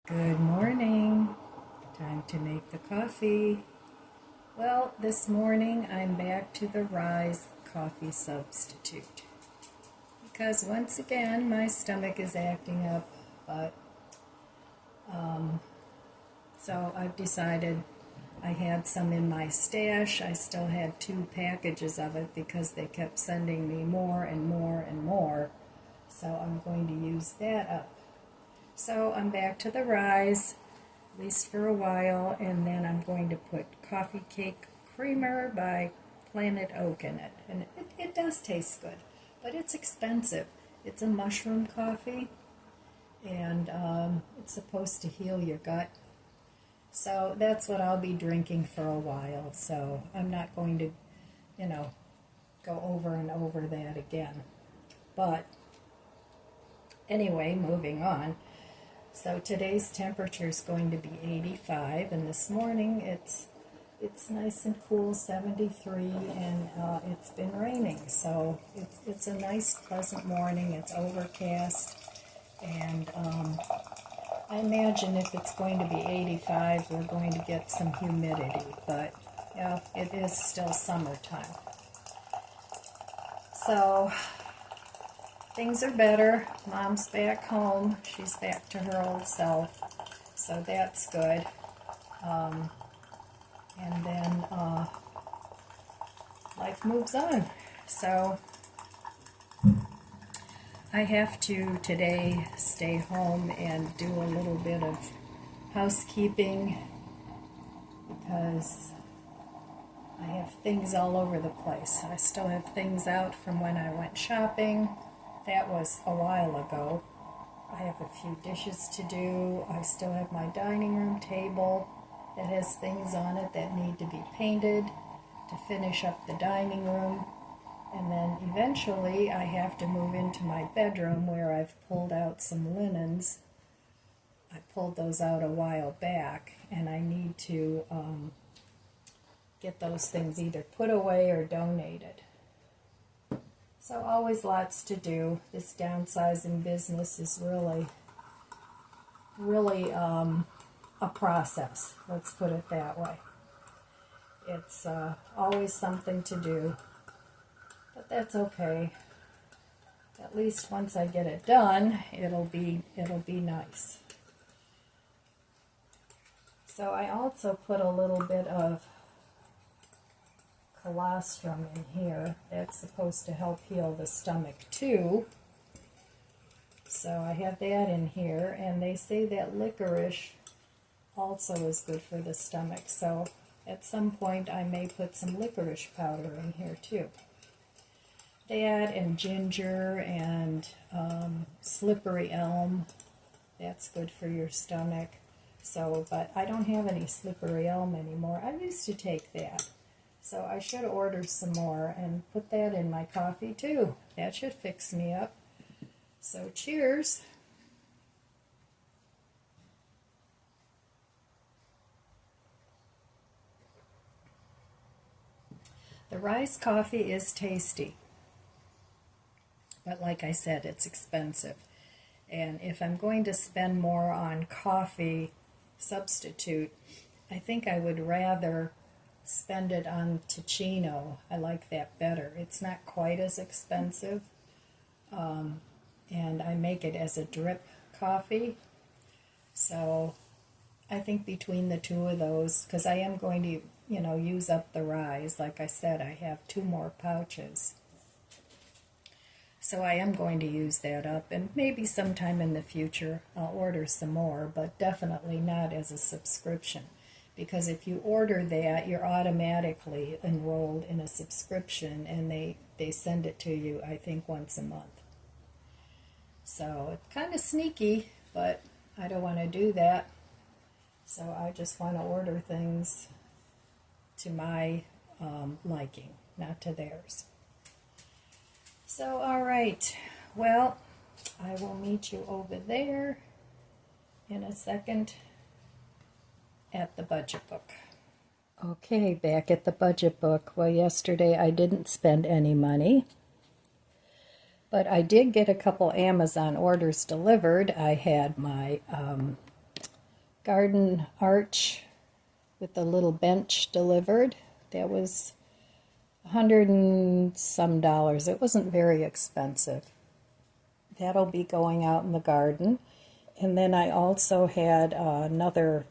Good morning. Time to make the coffee. Well, this morning I'm back to the Rise coffee substitute because once again my stomach is acting up, but so I've decided I had some in my stash. I still had 2 packages of it because they kept sending me more and more and more, so I'm going to use that up. So I'm back to the Rise, at least for a while, and then I'm going to put Coffee Cake Creamer by Planet Oak in it. And it does taste good, but it's expensive. It's a mushroom coffee, and it's supposed to heal your gut. So that's what I'll be drinking for a while. So I'm not going to, go over and over that again. But anyway, moving on. So today's temperature is going to be 85, and this morning it's nice and cool, 73, and it's been raining. So it's a nice, pleasant morning. It's overcast, and I imagine if it's going to be 85, we're going to get some humidity, but yeah, it is still summertime. So things are better. Mom's back home. She's back to her old self, so that's good. And then life moves on. So I have to today stay home and do a little bit of housekeeping because I have things all over the place. I still have things out from when I went shopping. That was a while ago. I have a few dishes to do. I still have my dining room table that has things on it that need to be painted to finish up the dining room. And then eventually I have to move into my bedroom where I've pulled out some linens. I pulled those out a while back, and I need to get those things either put away or donated. So always lots to do. This downsizing business is really a process. Let's put it that way. It's always something to do, but that's okay. At least once I get it done, it'll be nice. So I also put a little bit of colostrum in here. That's supposed to help heal the stomach too. So I have that in here, and they say that licorice also is good for the stomach. So at some point I may put some licorice powder in here too. That and ginger and slippery elm. That's good for your stomach. So, but I don't have any slippery elm anymore. I used to take that. So I should order some more and put that in my coffee too. That should fix me up. So cheers. The Rise coffee is tasty. But like I said, it's expensive. And if I'm going to spend more on coffee substitute, I think I would rather spend it on Ticino. I like that better. It's not quite as expensive, and I make it as a drip coffee. So I think between the two of those, because I am going to, use up the Rise. Like I said, I have 2 more pouches. So I am going to use that up, and maybe sometime in the future I'll order some more, but definitely not as a subscription. Because if you order that, you're automatically enrolled in a subscription, and they send it to you, I think, once a month. So it's kind of sneaky, but I don't want to do that. So I just want to order things to my liking, not to theirs. So, all right. Well, I will meet you over there in a second at the budget book. Okay, back at the budget book. Well, yesterday I didn't spend any money, But I did get a couple Amazon orders delivered. I had my garden arch with a little bench delivered. That was $100 and some. It wasn't very expensive. That'll be going out in the garden. And then I also had another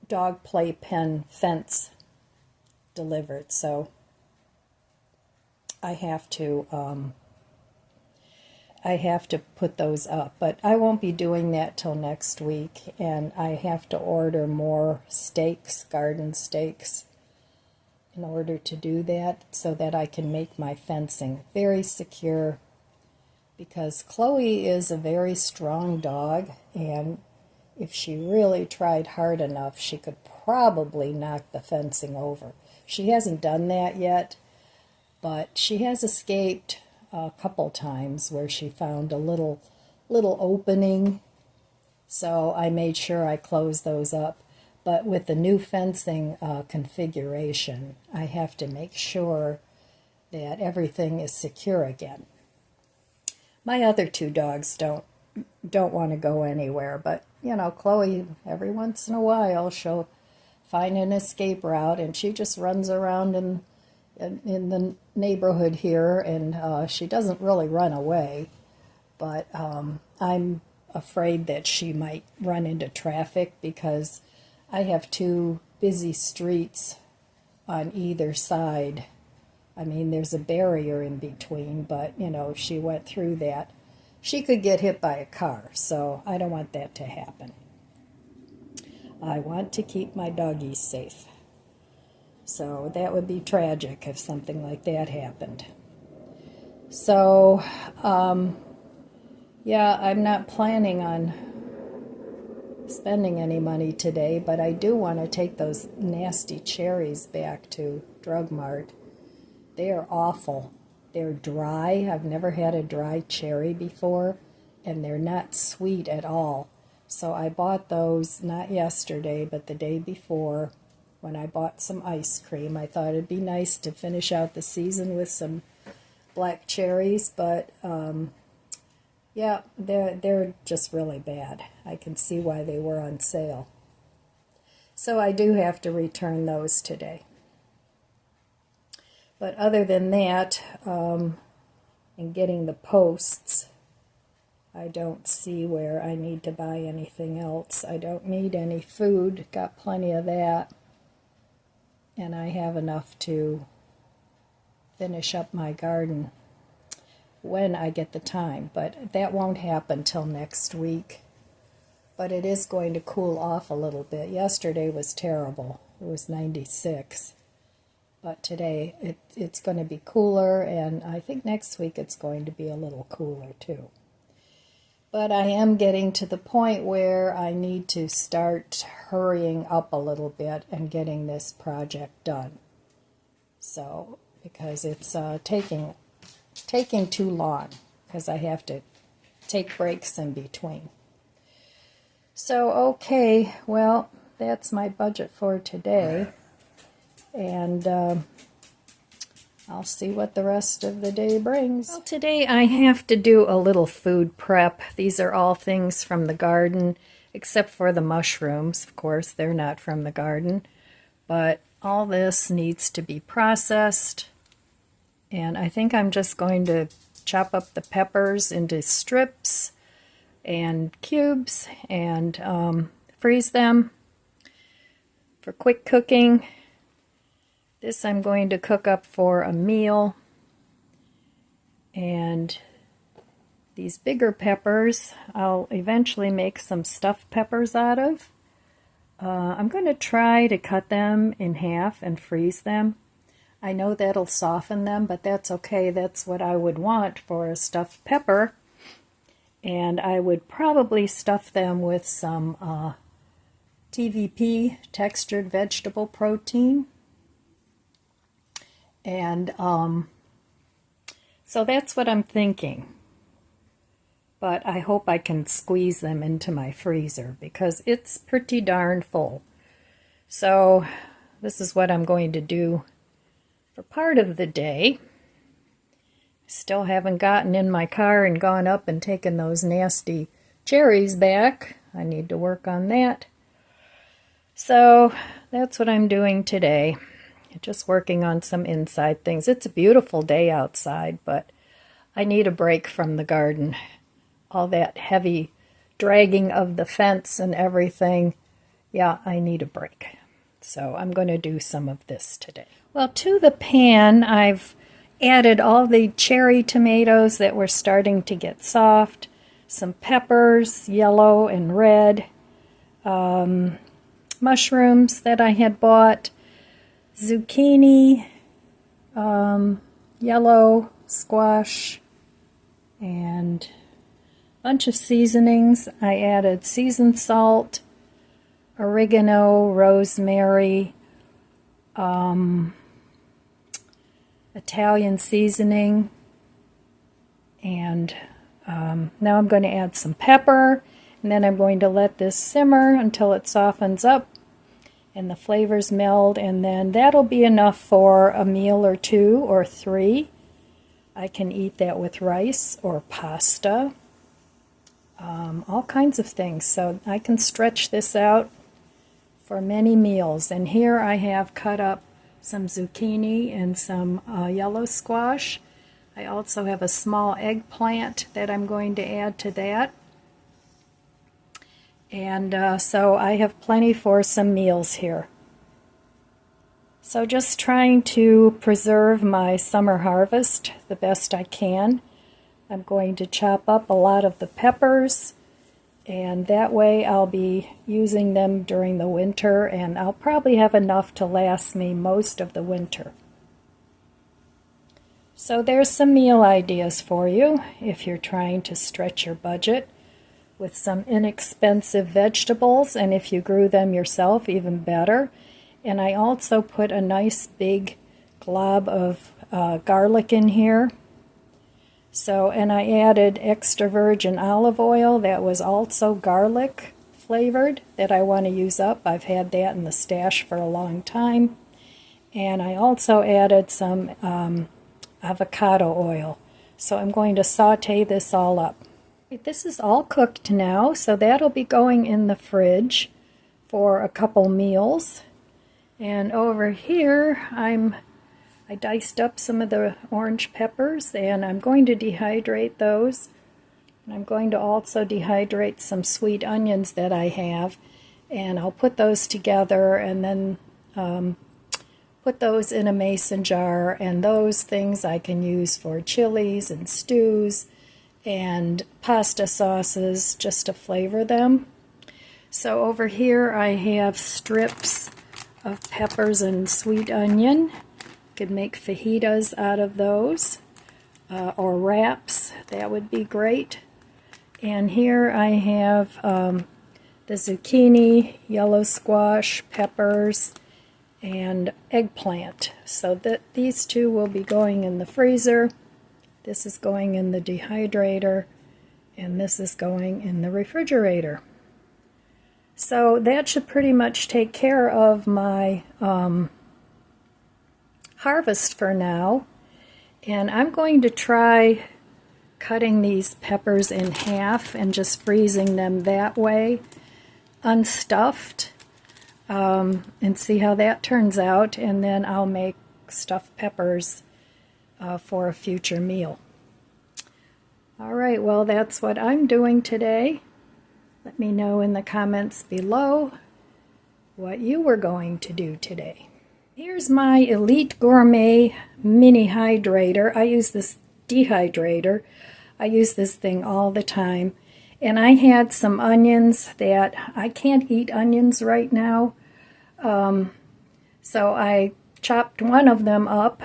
dog play pen fence delivered. So I have to put those up, but I won't be doing that till next week, and I have to order more stakes, garden stakes, in order to do that so that I can make my fencing very secure, because Chloe is a very strong dog, and if she really tried hard enough, she could probably knock the fencing over. She hasn't done that yet, but she has escaped a couple times where she found a little opening, so I made sure I closed those up. But with the new fencing configuration, I have to make sure that everything is secure again. My other two dogs don't want to go anywhere, but you know, Chloe, every once in a while she'll find an escape route, and she just runs around in the neighborhood here, and she doesn't really run away, but I'm afraid that she might run into traffic because I have two busy streets on either side. I mean, there's a barrier in between, but you know, if she went through that, she could get hit by a car, so I don't want that to happen. I want to keep my doggies safe. So that would be tragic if something like that happened. So, yeah, I'm not planning on spending any money today, but I do want to take those nasty cherries back to Drug Mart. They are awful. They're dry. I've never had a dry cherry before, and they're not sweet at all. So I bought those not yesterday, but the day before, when I bought some ice cream. I thought it'd be nice to finish out the season with some black cherries, but yeah, they're just really bad. I can see why they were on sale. So I do have to return those today. But other than that, in getting the posts, I don't see where I need to buy anything else. I don't need any food, got plenty of that. And I have enough to finish up my garden when I get the time, but that won't happen till next week. But it is going to cool off a little bit. Yesterday was terrible. It was 96. But today it's going to be cooler, and I think next week it's going to be a little cooler too. But I am getting to the point where I need to start hurrying up a little bit and getting this project done. So, because it's taking too long, because I have to take breaks in between. So, okay, well, that's my budget for today. And I'll see what the rest of the day brings. Well, today I have to do a little food prep. These are all things from the garden, except for the mushrooms. Of course, they're not from the garden. But all this needs to be processed. And I think I'm just going to chop up the peppers into strips and cubes and freeze them for quick cooking. This I'm going to cook up for a meal. And these bigger peppers, I'll eventually make some stuffed peppers out of. I'm going to try to cut them in half and freeze them. I know that'll soften them, but that's okay. That's what I would want for a stuffed pepper. And I would probably stuff them with some TVP, textured vegetable protein. And so that's what I'm thinking. But I hope I can squeeze them into my freezer because it's pretty darn full. So this is what I'm going to do for part of the day. Still haven't gotten in my car and gone up and taken those nasty cherries back. I need to work on that. So that's what I'm doing today. Just working on some inside things. It's a beautiful day outside, but I need a break from the garden. All that heavy dragging of the fence and everything. Yeah, I need a break. So I'm going to do some of this today. Well, to the pan, I've added all the cherry tomatoes that were starting to get soft, some peppers, yellow and red, mushrooms that I had bought, zucchini, yellow squash, and a bunch of seasonings. I added seasoned salt, oregano, rosemary, Italian seasoning, and now I'm going to add some pepper, and then I'm going to let this simmer until it softens up and the flavors meld, and then that'll be enough for a meal or 2 or 3. I can eat that with rice or pasta, all kinds of things. So I can stretch this out for many meals. And here I have cut up some zucchini and some yellow squash. I also have a small eggplant that I'm going to add to that. And so I have plenty for some meals here. So just trying to preserve my summer harvest the best I can. I'm going to chop up a lot of the peppers, and that way I'll be using them during the winter, and I'll probably have enough to last me most of the winter. So there's some meal ideas for you if you're trying to stretch your budget with some inexpensive vegetables, and if you grew them yourself, even better. And I also put a nice big glob of garlic in here. So, and I added extra virgin olive oil that was also garlic flavored that I want to use up. I've had that in the stash for a long time. And I also added some avocado oil. So I'm going to saute this all up. This is all cooked now, so that'll be going in the fridge for a couple meals. And over here, I diced up some of the orange peppers, and I'm going to dehydrate those. And I'm going to also dehydrate some sweet onions that I have, and I'll put those together and then put those in a mason jar, and those things I can use for chilies and stews and pasta sauces just to flavor them. So over here I have strips of peppers and sweet onion. Could make fajitas out of those, or wraps. That would be great. And here I have the zucchini, yellow squash, peppers, and eggplant. So that these two will be going in the freezer. This is going in the dehydrator, and this is going in the refrigerator. So that should pretty much take care of my harvest for now. And I'm going to try cutting these peppers in half and just freezing them that way, unstuffed, and see how that turns out. And then I'll make stuffed peppers for a future meal. All right, well, that's what I'm doing today. Let me know in the comments below what you were going to do today. Here's my Elite Gourmet Mini Hydrator. I use this dehydrator. I use this thing all the time. And I had some onions that I can't eat onions right now. So I chopped one of them up,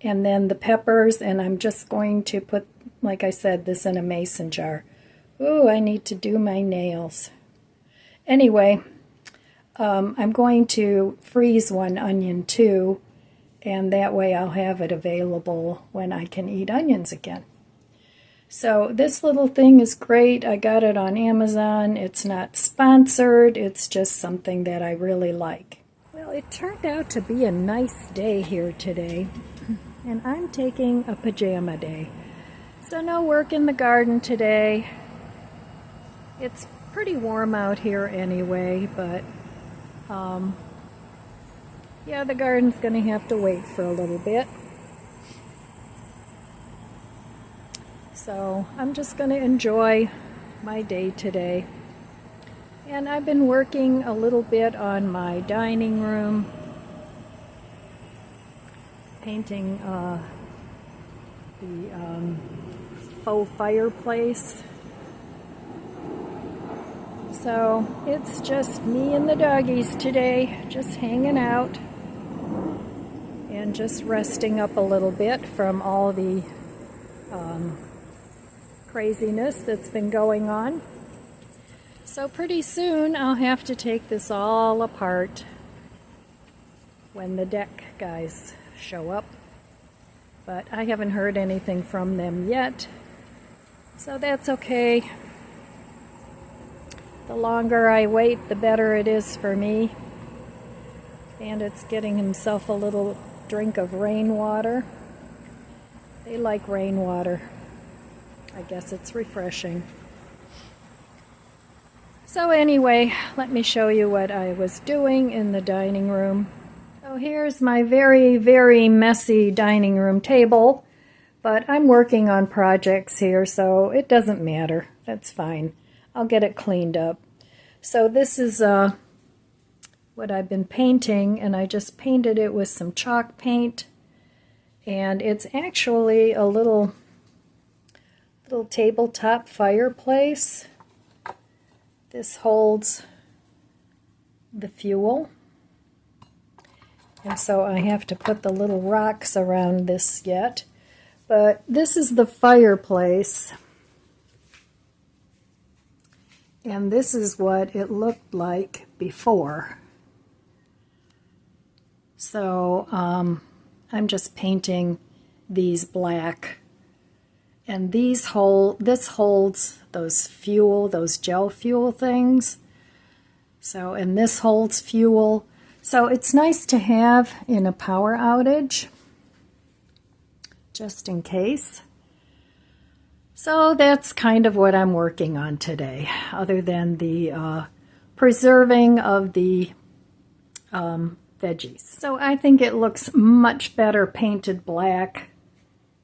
and then the peppers, and I'm just going to put, like I said, this in a mason jar. Ooh, I need to do my nails. Anyway, I'm going to freeze one onion too, and that way I'll have it available when I can eat onions again. So this little thing is great. I got it on Amazon. It's not sponsored. It's just something that I really like. Well, it turned out to be a nice day here today, and I'm taking a pajama day. So no work in the garden today. It's pretty warm out here anyway, but yeah, the garden's going to have to wait for a little bit. So I'm just going to enjoy my day today. And I've been working a little bit on my dining room, painting the faux fireplace. So it's just me and the doggies today, just hanging out and just resting up a little bit from all the craziness that's been going on. So pretty soon I'll have to take this all apart when the deck guys show up. But I haven't heard anything from them yet, so that's okay. The longer I wait, the better it is for me. Bandit's getting himself a little drink of rainwater. They like rainwater. I guess it's refreshing. So anyway, let me show you what I was doing in the dining room. So here's my very, very messy dining room table, but I'm working on projects here, so it doesn't matter. That's fine. I'll get it cleaned up. So this is what I've been painting, and I just painted it with some chalk paint, and it's actually a little tabletop fireplace. This holds the fuel, and so I have to put the little rocks around this yet. But this is the fireplace, and this is what it looked like before. So I'm just painting these black. And this holds those gel fuel things. So, and this holds fuel. So it's nice to have in a power outage, just in case. So that's kind of what I'm working on today, other than the preserving of the veggies. So I think it looks much better painted black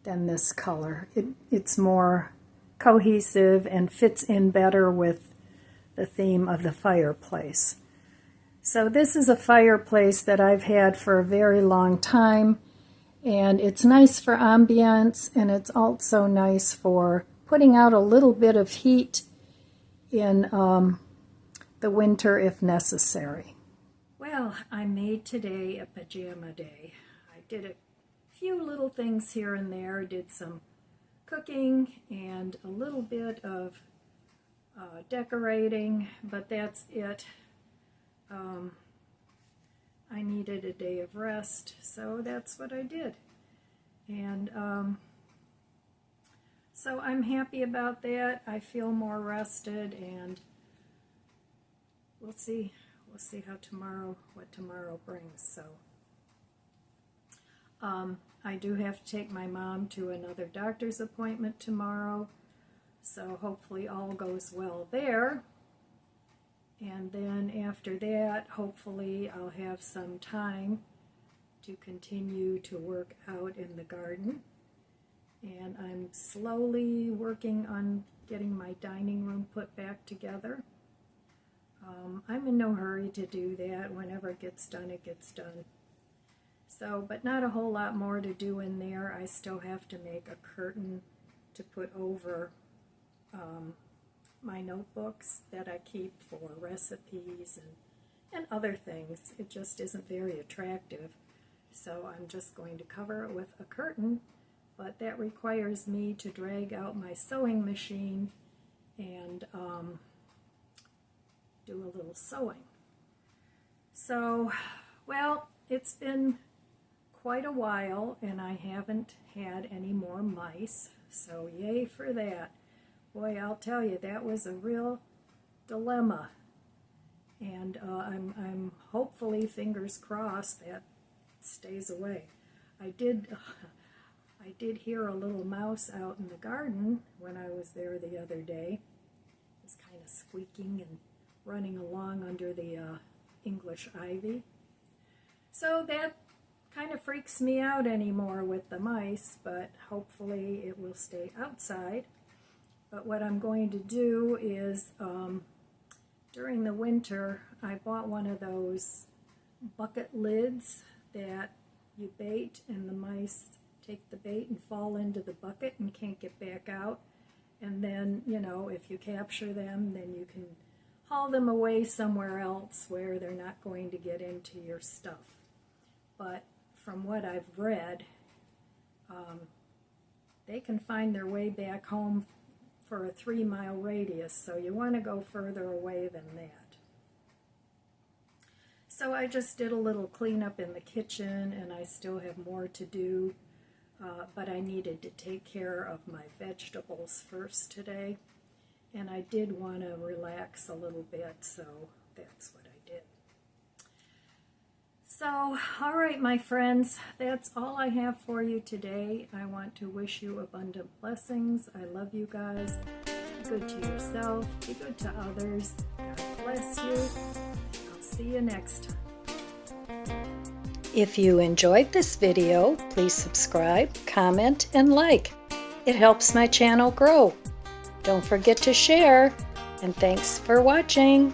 than this color. It's more cohesive and fits in better with the theme of the fireplace. So this is a fireplace that I've had for a very long time, and it's nice for ambience, and it's also nice for putting out a little bit of heat in the winter if necessary. Well, I made today a pajama day. I did a few little things here and there, did some cooking and a little bit of decorating, but that's it. I needed a day of rest, so that's what I did. And so I'm happy about that. I feel more rested, and we'll see how what tomorrow brings. So I do have to take my mom to another doctor's appointment tomorrow, so hopefully all goes well there. And then after that, hopefully I'll have some time to continue to work out in the garden. And I'm slowly working on getting my dining room put back together. I'm in no hurry to do that. Whenever it gets done, it gets done. So, but not a whole lot more to do in there. I still have to make a curtain to put over my notebooks that I keep for recipes and other things. It just isn't very attractive. So I'm just going to cover it with a curtain, but that requires me to drag out my sewing machine and do a little sewing. So, well, it's been quite a while, and I haven't had any more mice, so yay for that. Boy, I'll tell you, that was a real dilemma, and I'm hopefully, fingers crossed, that stays away. I did hear a little mouse out in the garden when I was there the other day, is kind of squeaking and running along under the English ivy. So that kind of freaks me out anymore with the mice, but hopefully it will stay outside. But what I'm going to do is, during the winter, I bought one of those bucket lids that you bait and the mice take the bait and fall into the bucket and can't get back out. And then, you know, if you capture them, then you can haul them away somewhere else where they're not going to get into your stuff. But from what I've read, they can find their way back home for a 3-mile radius, so you want to go further away than that. So I just did a little cleanup in the kitchen, and I still have more to do, but I needed to take care of my vegetables first today, and I did want to relax a little bit, so that's what I did. So, all right, my friends, that's all I have for you today. I want to wish you abundant blessings. I love you guys. Be good to yourself. Be good to others. God bless you. I'll see you next time. If you enjoyed this video, please subscribe, comment, and like. It helps my channel grow. Don't forget to share, and thanks for watching.